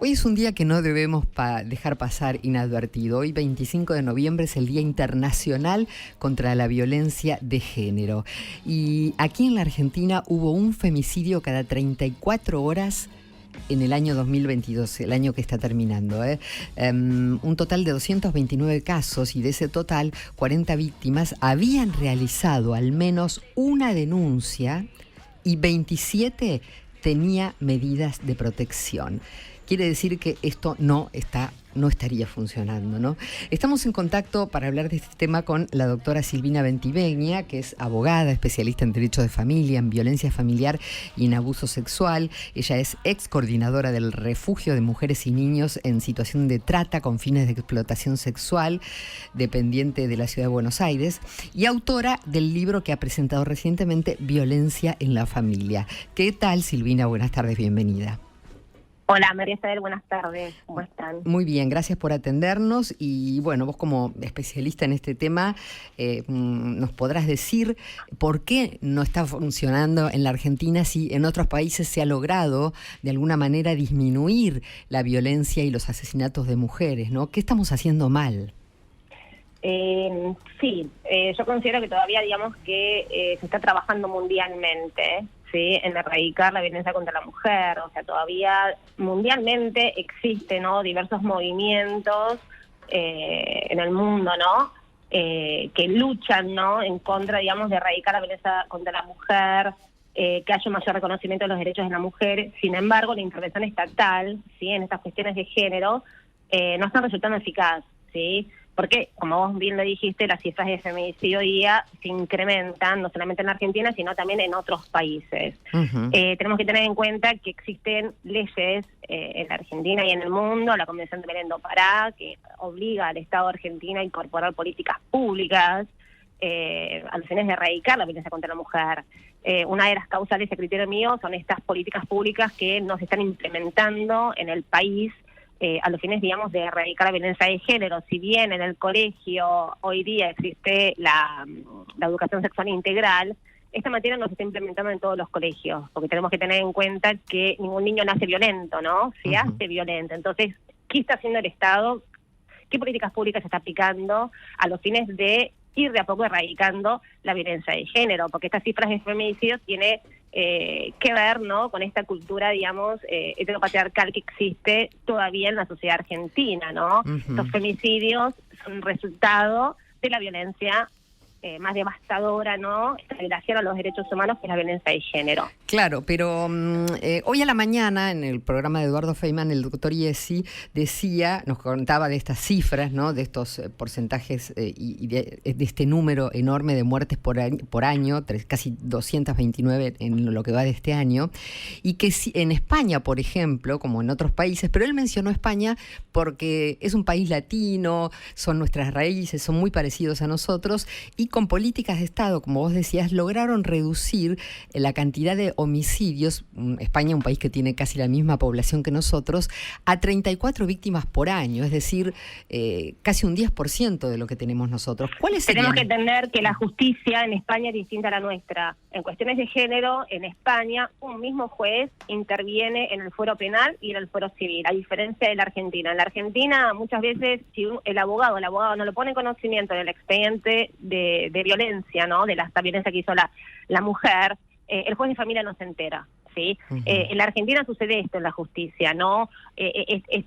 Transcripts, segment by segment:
Hoy es un día que no debemos dejar pasar inadvertido. Hoy, 25 de noviembre, es el Día Internacional contra la Violencia de Género. Y aquí en la Argentina hubo un femicidio cada 34 horas en el año 2022, el año que está terminando. Un total de 229 casos, y de ese total, 40 víctimas habían realizado al menos una denuncia y 27 tenía medidas de protección. Quiere decir que esto no estaría funcionando, ¿no? Estamos en contacto para hablar de este tema con la doctora Silvina Bentivegna, que es abogada, especialista en derecho de familia, en violencia familiar y en abuso sexual. Ella es ex coordinadora del Refugio de Mujeres y Niños en situación de trata con fines de explotación sexual, dependiente de la Ciudad de Buenos Aires, y autora del libro que ha presentado recientemente, Violencia en la Familia. ¿Qué tal, Silvina? Buenas tardes, bienvenida. Hola, María Isabel, buenas tardes, ¿cómo están? Muy bien, gracias por atendernos y bueno, vos como especialista en este tema, nos podrás decir por qué no está funcionando en la Argentina si en otros países se ha logrado de alguna manera disminuir la violencia y los asesinatos de mujeres, ¿no? ¿Qué estamos haciendo mal? Yo considero que todavía, digamos, que se está trabajando mundialmente, ¿sí?, en erradicar la violencia contra la mujer. O sea, todavía mundialmente existen, ¿no?, diversos movimientos en el mundo, ¿no?, que luchan, ¿no?, en contra, digamos, de erradicar la violencia contra la mujer, que haya un mayor reconocimiento de los derechos de la mujer. Sin embargo, la intervención estatal, ¿sí?, en estas cuestiones de género no están resultando eficaz, ¿sí?, porque, como vos bien lo dijiste, las cifras de feminicidio día se incrementan, no solamente en la Argentina, sino también en otros países. Uh-huh. Tenemos que tener en cuenta que existen leyes en la Argentina y en el mundo, la Convención de Belén do Pará, que obliga al Estado argentino a incorporar políticas públicas a los fines de erradicar la violencia contra la mujer. Una de las causales, a criterio mío, son estas políticas públicas que no se están implementando en el país, a los fines, digamos, de erradicar la violencia de género. Si bien en el colegio hoy día existe la educación sexual integral, esta materia no se está implementando en todos los colegios, porque tenemos que tener en cuenta que ningún niño nace violento, ¿no? Se hace violento. Entonces, ¿qué está haciendo el Estado? ¿Qué políticas públicas se está aplicando a los fines de ir de a poco erradicando la violencia de género? Porque estas cifras de feminicidios tiene que ver, ¿no?, con esta cultura, digamos, heteropatriarcal que existe todavía en la sociedad argentina, ¿no? Uh-huh. Los femicidios son resultado de la violencia más devastadora, ¿no?, esta violación a los derechos humanos, que es la violencia de género. Claro, pero hoy a la mañana, en el programa de Eduardo Feynman, el doctor Iesi nos contaba de estas cifras, ¿no?, de estos porcentajes y de este número enorme de muertes por año, casi 229 en lo que va de este año, y que en España, por ejemplo, como en otros países, pero él mencionó España porque es un país latino, son nuestras raíces, son muy parecidos a nosotros, y con políticas de Estado, como vos decías, lograron reducir la cantidad de homicidios, España, un país que tiene casi la misma población que nosotros, a 34 víctimas por año, es decir, casi un 10% de lo que tenemos nosotros. ¿Cuáles serían? Tenemos que entender que la justicia en España es distinta a la nuestra. En cuestiones de género, en España, un mismo juez interviene en el fuero penal y en el fuero civil, a diferencia de la Argentina. En la Argentina, muchas veces, si el abogado no lo pone en conocimiento del expediente de violencia, ¿no?, de la violencia que hizo la mujer, el juez de familia no se entera, ¿sí? Uh-huh. En la Argentina sucede esto en la justicia, ¿no?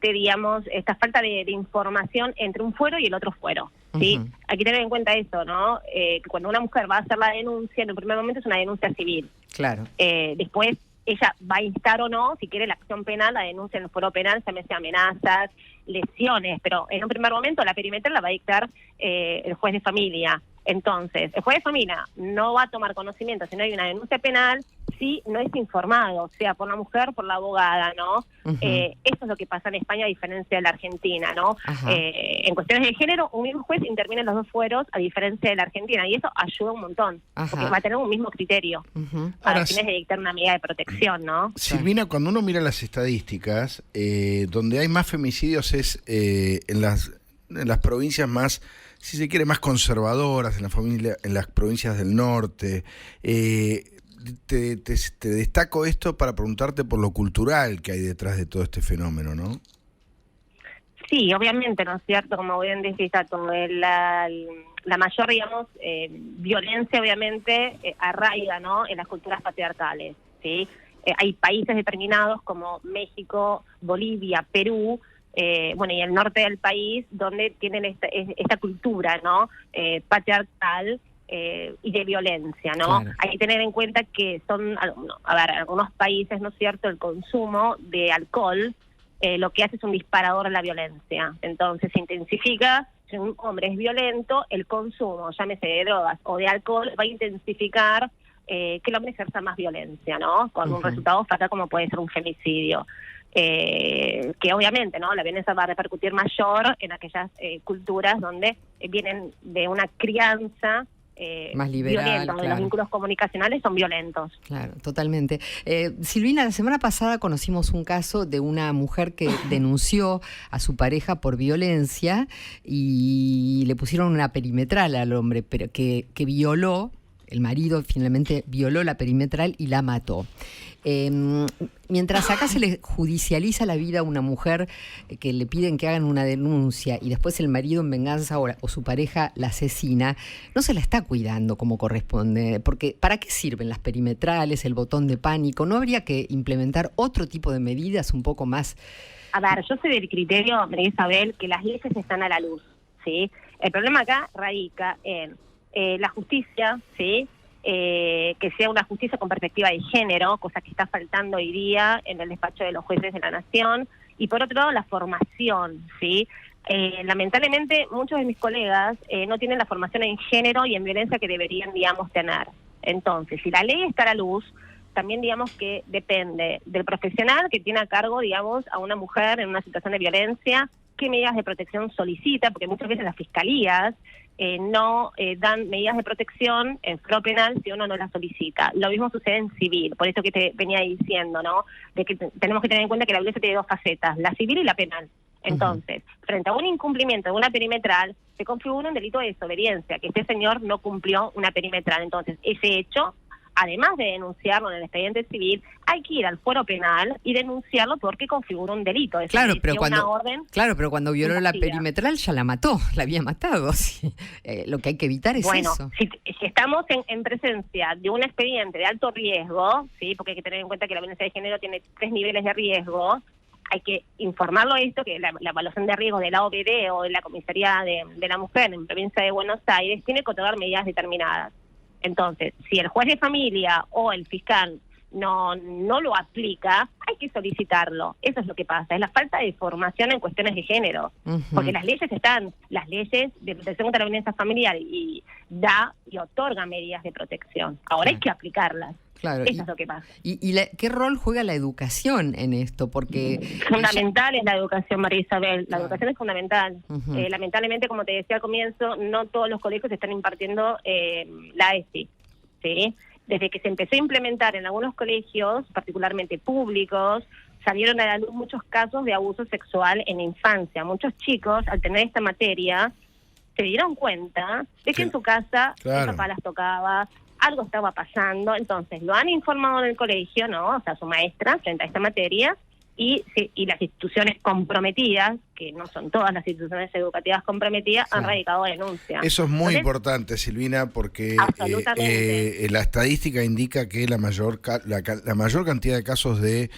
Digamos, esta falta de información entre un fuero y el otro fuero, ¿sí? Uh-huh. Hay que tener en cuenta eso, ¿no? Que cuando una mujer va a hacer la denuncia, en el primer momento es una denuncia civil. Claro. Después ella va a instar o no, si quiere la acción penal, la denuncia en el fuero penal, se llame amenazas, lesiones, pero en un primer momento la perimetral la va a dictar el juez de familia. Entonces, el juez de familia no va a tomar conocimiento si no hay una denuncia penal, si no es informado, sea por la mujer, por la abogada, ¿no? Uh-huh. Eso es lo que pasa en España, a diferencia de la Argentina, ¿no? En cuestiones de género, un mismo juez interviene en los dos fueros, a diferencia de la Argentina, y eso ayuda un montón, porque va a tener un mismo criterio para fines de dictar una medida de protección, ¿no? Silvina, cuando uno mira las estadísticas, donde hay más femicidios es en las provincias más, si se quiere, más conservadoras, en las provincias del norte. te destaco esto para preguntarte por lo cultural que hay detrás de todo este fenómeno, ¿no? Sí, obviamente, ¿no es cierto? Como bien decís, la mayor, digamos, violencia, obviamente, arraiga, ¿no?, en las culturas patriarcales, ¿sí? Hay países determinados como México, Bolivia, Perú, bueno, y el norte del país, donde tienen esta cultura, ¿no?, patriarcal y de violencia, ¿no? Claro. Hay que tener en cuenta que son, algunos países, ¿no es cierto?, el consumo de alcohol lo que hace es un disparador a la violencia. Entonces se intensifica, si un hombre es violento, el consumo, llámese de drogas o de alcohol, va a intensificar que el hombre ejerza más violencia, ¿no? Con un resultado fatal como puede ser un femicidio. Que obviamente, ¿no?, la violencia va a repercutir mayor en aquellas culturas donde vienen de una crianza más liberal, violenta, donde claro. los vínculos comunicacionales son violentos. Claro, totalmente. Silvina, la semana pasada conocimos un caso de una mujer que denunció a su pareja por violencia y le pusieron una perimetral al hombre, pero que violó. El marido finalmente violó la perimetral y la mató. Mientras acá se le judicializa la vida a una mujer que le piden que hagan una denuncia y después el marido en venganza o su pareja la asesina, no se la está cuidando como corresponde. Porque ¿para qué sirven las perimetrales, el botón de pánico? ¿No habría que implementar otro tipo de medidas un poco más? A ver, yo soy del criterio, María Isabel, que las leyes están a la luz, ¿sí? El problema acá radica en la justicia, ¿sí? Que sea una justicia con perspectiva de género, cosa que está faltando hoy día en el despacho de los jueces de la Nación, y por otro lado la formación, ¿sí? Lamentablemente muchos de mis colegas no tienen la formación en género y en violencia que deberían, digamos, tener. Entonces, si la ley está a la luz, también, digamos, que depende del profesional que tiene a cargo, digamos, a una mujer en una situación de violencia, qué medidas de protección solicita, porque muchas veces las fiscalías no dan medidas de protección en foro penal si uno no las solicita. Lo mismo sucede en civil, por eso que te venía diciendo, ¿no?, de que tenemos que tener en cuenta que la violencia tiene dos facetas, la civil y la penal. Entonces, frente a un incumplimiento de una perimetral, se configura un delito de desobediencia, que este señor no cumplió una perimetral. Entonces, ese hecho, además de denunciarlo en el expediente civil, hay que ir al fuero penal y denunciarlo porque configura un delito. Claro, pero pero cuando violó la perimetral ya la mató, la había matado. Sí. Lo que hay que evitar es bueno, eso. Si estamos en presencia de un expediente de alto riesgo, sí, porque hay que tener en cuenta que la violencia de género tiene 3 niveles de riesgo, hay que informarlo esto, que la evaluación de riesgo de la OBD o de la Comisaría de la Mujer en Provincia de Buenos Aires tiene que otorgar medidas determinadas. Entonces, si el juez de familia o el fiscal no lo aplica, hay que solicitarlo. Eso es lo que pasa, es la falta de formación en cuestiones de género. Porque las leyes de protección contra la violencia familiar y da y otorga medidas de protección. Ahora hay que aplicarlas. Claro. Eso es lo que pasa. ¿Y qué rol juega la educación en esto? Porque fundamental es la educación, María Isabel. La educación es fundamental. Uh-huh. Lamentablemente, como te decía al comienzo, no todos los colegios están impartiendo la ESI, ¿sí? Desde que se empezó a implementar en algunos colegios, particularmente públicos, salieron a la luz muchos casos de abuso sexual en la infancia. Muchos chicos, al tener esta materia, se dieron cuenta de que en su casa el papá las tocaba, algo estaba pasando, entonces lo han informado en el colegio, ¿no? O sea, su maestra frente a esta materia, y las instituciones comprometidas, que no son todas las instituciones educativas comprometidas, han radicado denuncias. Eso es muy importante, Silvina, porque la estadística indica que la mayor cantidad de casos de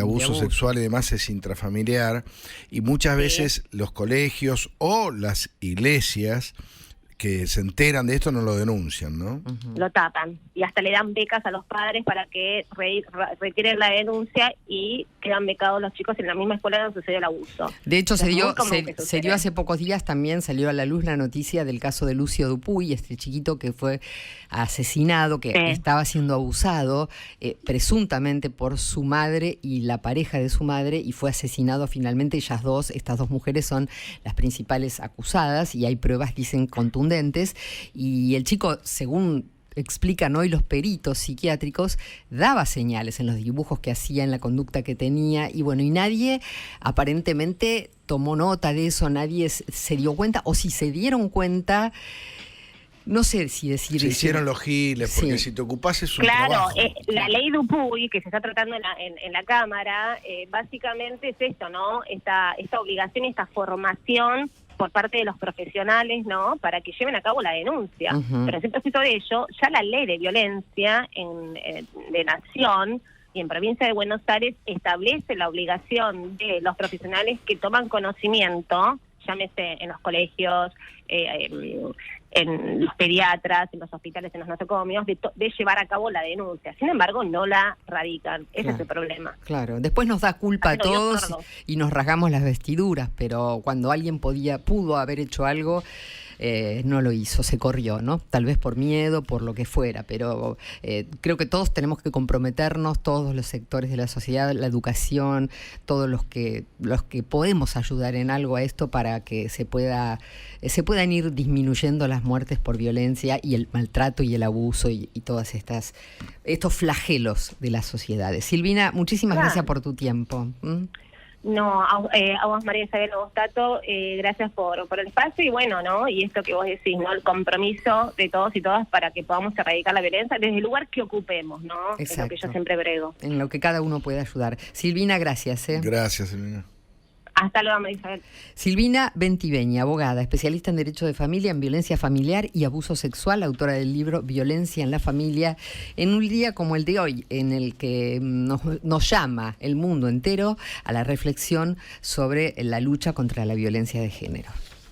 abuso sexual y demás es intrafamiliar, y muchas veces los colegios o las iglesias que se enteran de esto no lo denuncian, ¿no? Lo tapan y hasta le dan becas a los padres para que retiren la denuncia y quedan becados los chicos en la misma escuela donde sucedió el abuso. De hecho, se dio hace pocos días, también salió a la luz la noticia del caso de Lucio Dupuy, este chiquito que fue asesinado, que estaba siendo abusado presuntamente por su madre y la pareja de su madre, y fue asesinado finalmente. Estas dos mujeres son las principales acusadas y hay pruebas, dicen, contundentes, y el chico, según explican hoy los peritos psiquiátricos, daba señales en los dibujos que hacía, en la conducta que tenía, y bueno, y nadie aparentemente tomó nota de eso, nadie se dio cuenta, o si se dieron cuenta, no sé si decir... Se hicieron los giles, porque si te ocupás es un trabajo. La ley Dupuy, que se está tratando en la Cámara, básicamente es esto, ¿no? Esta obligación y esta formación por parte de los profesionales, ¿no? Para que lleven a cabo la denuncia. Pero en proceso de ello, ya la ley de violencia de Nación y en Provincia de Buenos Aires establece la obligación de los profesionales que toman conocimiento, llámese en los colegios, en los pediatras, en los hospitales, en los nosocomios, de llevar a cabo la denuncia. Sin embargo, no la radican. Ese es el problema. Claro, después nos da culpa a todos y nos rasgamos las vestiduras, pero cuando alguien pudo haber hecho algo, no lo hizo, se corrió, ¿no? Tal vez por miedo, por lo que fuera, pero creo que todos tenemos que comprometernos, todos los sectores de la sociedad, la educación, todos los que podemos ayudar en algo a esto para que se puedan ir disminuyendo las muertes por violencia y el maltrato y el abuso y todas estos flagelos de las sociedades. Silvina, muchísimas gracias por tu tiempo. No, a vos, María Isabel, a vos, Tato, gracias por el espacio y bueno, ¿no? Y esto que vos decís, ¿no? El compromiso de todos y todas para que podamos erradicar la violencia desde el lugar que ocupemos, ¿no? Exacto. Es lo que yo siempre brego. En lo que cada uno puede ayudar. Silvina, gracias. Gracias, Silvina. Hasta luego, María Isabel. Silvina Bentiveña, abogada, especialista en Derecho de Familia, en Violencia Familiar y Abuso Sexual, autora del libro Violencia en la Familia, en un día como el de hoy, en el que nos llama el mundo entero a la reflexión sobre la lucha contra la violencia de género.